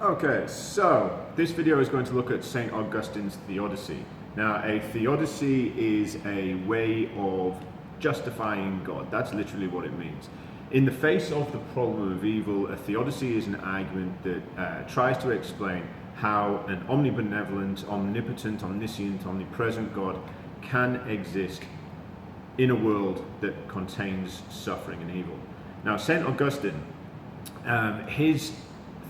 Okay, so this video is going to look at St Augustine's Theodicy. Now, a theodicy is a way of justifying God. That's literally what it means. In the face of the problem of evil, a theodicy is an argument that tries to explain how an omnibenevolent, omnipotent, omniscient, omnipresent God can exist in a world that contains suffering and evil. Now, St Augustine, his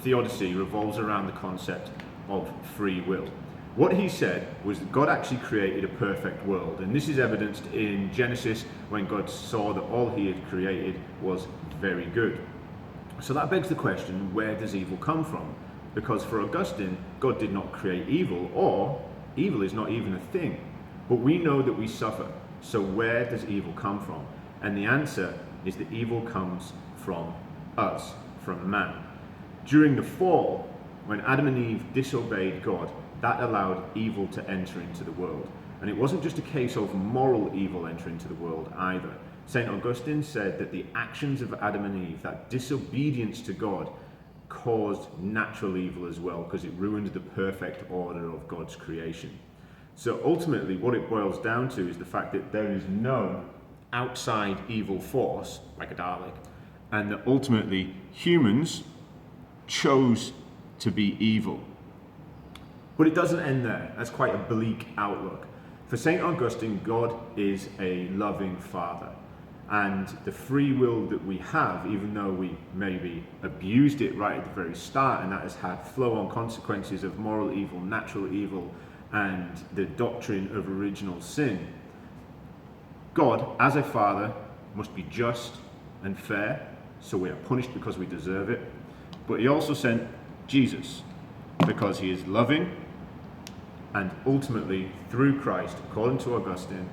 theodicy revolves around the concept of free will. What he said was that God actually created a perfect world, and this is evidenced in Genesis when God saw that all he had created was very good. So that begs the question, where does evil come from? Because for Augustine, God did not create evil, or evil is not even a thing. But we know that we suffer, so where does evil come from? And the answer is that evil comes from us, from man. During the fall, when Adam and Eve disobeyed God, that allowed evil to enter into the world. And it wasn't just a case of moral evil entering into the world either. St. Augustine said that the actions of Adam and Eve, that disobedience to God, caused natural evil as well, because it ruined the perfect order of God's creation. So ultimately, what it boils down to is the fact that there is no outside evil force, like a Dalek, and that ultimately humans chose to be evil. But it doesn't end there. That's quite a bleak outlook. For St. Augustine, God is a loving Father. And the free will that we have, even though we maybe abused it right at the very start, and that has had flow-on consequences of moral evil, natural evil, and the doctrine of original sin, God, as a Father, must be just and fair, so we are punished because we deserve it. But he also sent Jesus because he is loving, and ultimately, through Christ, according to Augustine,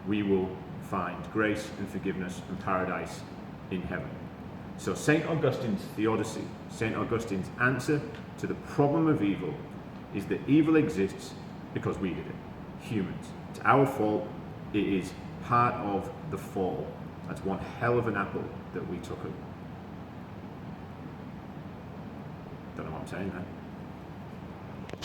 we will find grace and forgiveness and paradise in heaven. So St. Augustine's theodicy, St. Augustine's answer to the problem of evil, is that evil exists because we did it, humans. It's our fault. It is part of the fall. That's one hell of an apple that we took. Don't know what I'm saying there.